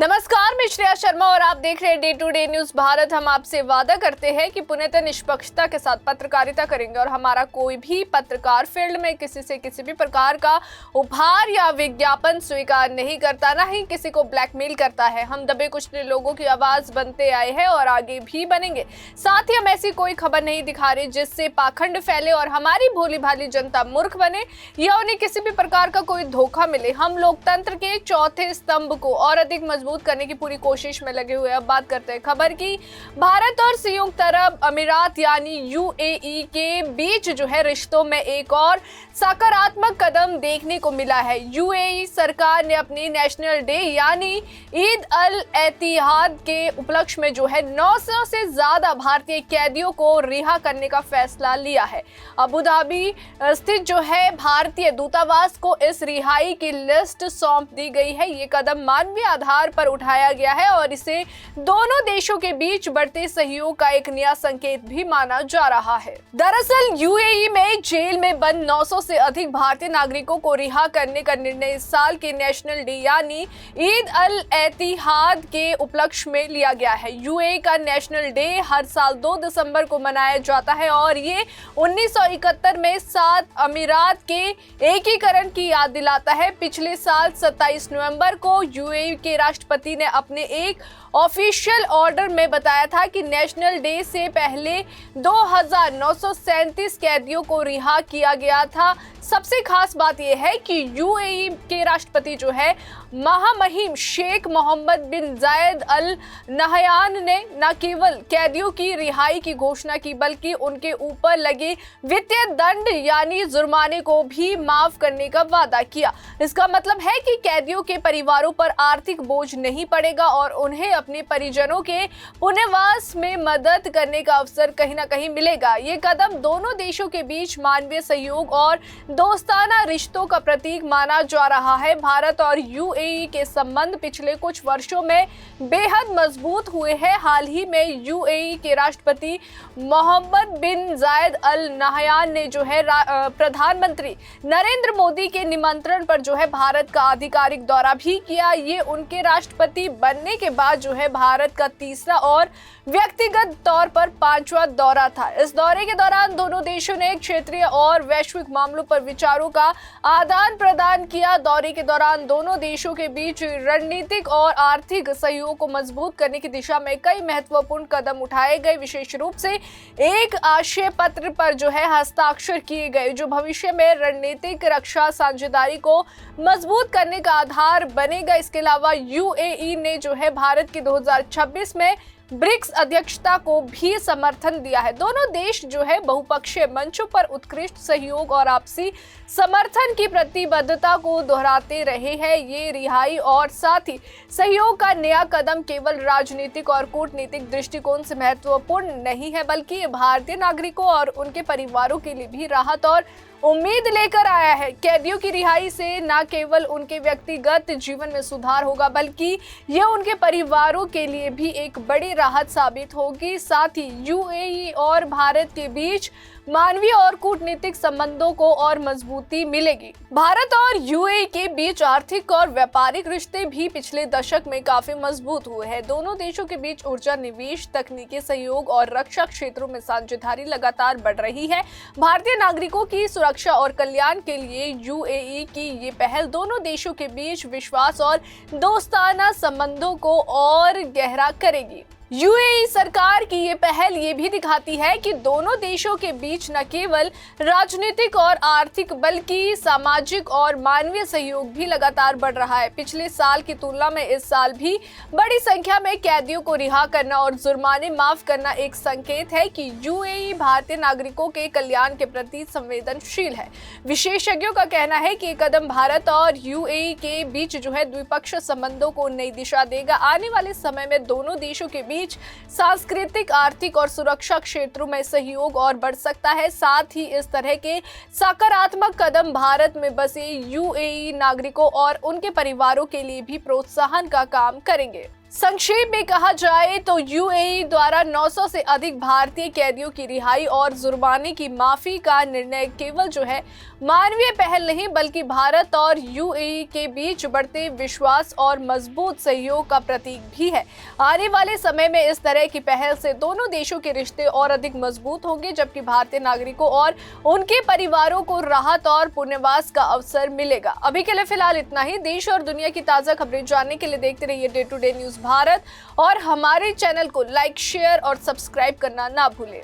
नमस्कार, मैं श्रेया शर्मा और आप देख रहे हैं day to day news Bharat. हम आपसे वादा करते हैं कि पुण्यतः निष्पक्षता के साथ पत्रकारिता करेंगे और हमारा कोई भी पत्रकार फील्ड में किसी से किसी भी प्रकार का उपहार या विज्ञापन स्वीकार नहीं करता, ना ही किसी को ब्लैकमेल करता है। हम दबे कुचले लोगों की आवाज बनते आए हैं और आगे भी बनेंगे। साथ ही हम ऐसी कोई खबर नहीं दिखा रहे जिससे पाखंड फैले और हमारी भोली भाली जनता मूर्ख बने या उन्हें किसी भी प्रकार का कोई धोखा मिले। हम लोकतंत्र के चौथे स्तंभ को और अधिक मजबूत करने की पूरी कोशिश में लगे हुए। अब बात करते हैं खबर की। भारत और संयुक्त अरब अमीरात यानी यूएई के बीच जो है रिश्तों में एक और सकारात्मक कदम देखने को मिला है। यूएई सरकार ने अपनी नेशनल डे यानी ईद अल एतिहाद के उपलक्ष्य में जो है 900 से ज्यादा भारतीय कैदियों को रिहा करने का फैसला लिया है। अबू धाबी स्थित जो है भारतीय दूतावास को इस रिहाई की लिस्ट सौंप दी गई है। ये कदम मानवीय आधार पर उठाया गया है और इसे दोनों देशों के बीच बढ़ते सहयोग का एक नया संकेत भी माना जा रहा है। दरअसल यूएई में जेल में बंद 900 से अधिक भारतीय नागरिकों को रिहा करने का निर्णय इस साल के नेशनल डे यानी ईद अल एतिहाद के उपलक्ष्य में लिया गया है। यूएई का नेशनल डे हर साल 2 दिसंबर को मनाया जाता है और ये 1971 में 7 अमीरात के एकीकरण की याद दिलाता है। पिछले साल 27 नवंबर को यूएई के राष्ट्रपति ने अपने एक ऑफिशियल ऑर्डर में बताया था कि नेशनल डे से पहले 2937 कैदियों को रिहा किया गया था। सबसे खास बात यह है कि यूएई के राष्ट्रपति जो है महामहिम शेख मोहम्मद बिन जायद अल नहयान ने न केवल कैदियों की रिहाई की घोषणा की बल्कि उनके ऊपर लगे वित्तीय दंड यानी जुर्माने को भी माफ करने का वादा किया। इसका मतलब है कि कैदियों के परिवारों पर आर्थिक बोझ नहीं पड़ेगा और उन्हें अपने परिजनों के पुनर्वास में मदद करने का अवसर कहीं ना कहीं मिलेगा। ये कदम दोनों देशों के बीच मानवीय सहयोग और दोस्ताना रिश्तों का प्रतीक माना जा रहा है। भारत और यूएई के संबंध पिछले कुछ वर्षों में बेहद मजबूत हुए हैं। हाल ही में यूएई के राष्ट्रपति मोहम्मद बिन जायद अल नहयान ने जो है प्रधानमंत्री नरेंद्र मोदी के निमंत्रण पर जो है भारत का आधिकारिक दौरा भी किया। ये उनके राष्ट्रपति बनने के बाद जो है भारत का तीसरा और व्यक्तिगत तौर पर 5वां दौरा था। इस दौरे के दौरान दोनों देशों ने क्षेत्रीय और वैश्विक मामलों पर विचारों का आदान प्रदान किया। दौरे के दौरान दोनों देशों के बीच रणनीतिक और आर्थिक सहयोग को मजबूत करने की दिशा में कई महत्वपूर्ण कदम उठाए गए। विशेष रूप से एक आशय पत्र पर जो है हस्ताक्षर किए गए जो भविष्य में रणनीतिक रक्षा साझेदारी को मजबूत करने का आधार बनेगा। इसके अलावा यूएई ने जो है भारत की 2026 में ब्रिक्स अध्यक्षता को भी समर्थन दिया है। दोनों देश जो है बहुपक्षीय मंचों पर उत्कृष्ट सहयोग और आपसी समर्थन की प्रतिबद्धता को दोहराते रहे हैं। ये रिहाई और साथ ही सहयोग का नया कदम केवल राजनीतिक और कूटनीतिक दृष्टिकोण से महत्वपूर्ण नहीं है बल्कि भारतीय नागरिकों और उनके परिवारों के लिए भी राहत और उम्मीद लेकर आया है। कैदियों की रिहाई से न केवल उनके व्यक्तिगत जीवन में सुधार होगा बल्कि यह उनके परिवारों के लिए भी एक बड़ी राहत साबित होगी। साथ ही यूएई और भारत के बीच मानवीय और कूटनीतिक संबंधों को और मजबूती मिलेगी। भारत और यूएई के बीच आर्थिक और व्यापारिक रिश्ते भी पिछले दशक में काफी मजबूत हुए हैं। दोनों देशों के बीच ऊर्जा निवेश, तकनीकी सहयोग और रक्षा क्षेत्रों में साझेदारी लगातार बढ़ रही है। भारतीय नागरिकों की सुरक्षा और कल्याण के लिए यूएई की ये पहल दोनों देशों के बीच विश्वास और दोस्ताना संबंधों को और गहरा करेगी। यूएई सरकार की ये पहल ये भी दिखाती है कि दोनों देशों के बीच न केवल राजनीतिक और आर्थिक बल्कि सामाजिक और मानवीय सहयोग भी लगातार बढ़ रहा है। पिछले साल की तुलना में इस साल भी बड़ी संख्या में कैदियों को रिहा करना और जुर्माने माफ करना एक संकेत है कि यूएई भारतीय नागरिकों के कल्याण के प्रति संवेदनशील है। विशेषज्ञों का कहना है कि ये कदम भारत और यूएई के बीच जो है द्विपक्षीय संबंधों को नई दिशा देगा। आने वाले समय में दोनों देशों के बीच सांस्कृतिक, आर्थिक और सुरक्षा क्षेत्रों में सहयोग और बढ़ सकता है। साथ ही इस तरह के सकारात्मक कदम भारत में बसे यूएई नागरिकों और उनके परिवारों के लिए भी प्रोत्साहन का काम करेंगे। संक्षेप में कहा जाए तो यूएई द्वारा 900 से अधिक भारतीय कैदियों की रिहाई और जुर्माने की माफी का निर्णय केवल जो है मानवीय पहल नहीं बल्कि भारत और यूएई के बीच बढ़ते विश्वास और मजबूत सहयोग का प्रतीक भी है। आने वाले समय में इस तरह की पहल से दोनों देशों के रिश्ते और अधिक मजबूत होंगे, जबकि भारतीय नागरिकों और उनके परिवारों को राहत और पुनर्वास का अवसर मिलेगा। अभी के लिए फिलहाल इतना ही। देश और दुनिया की ताजा खबरें जानने के लिए देखते रहिए day to day news Bharat और हमारे चैनल को लाइक, शेयर और सब्सक्राइब करना ना भूलें।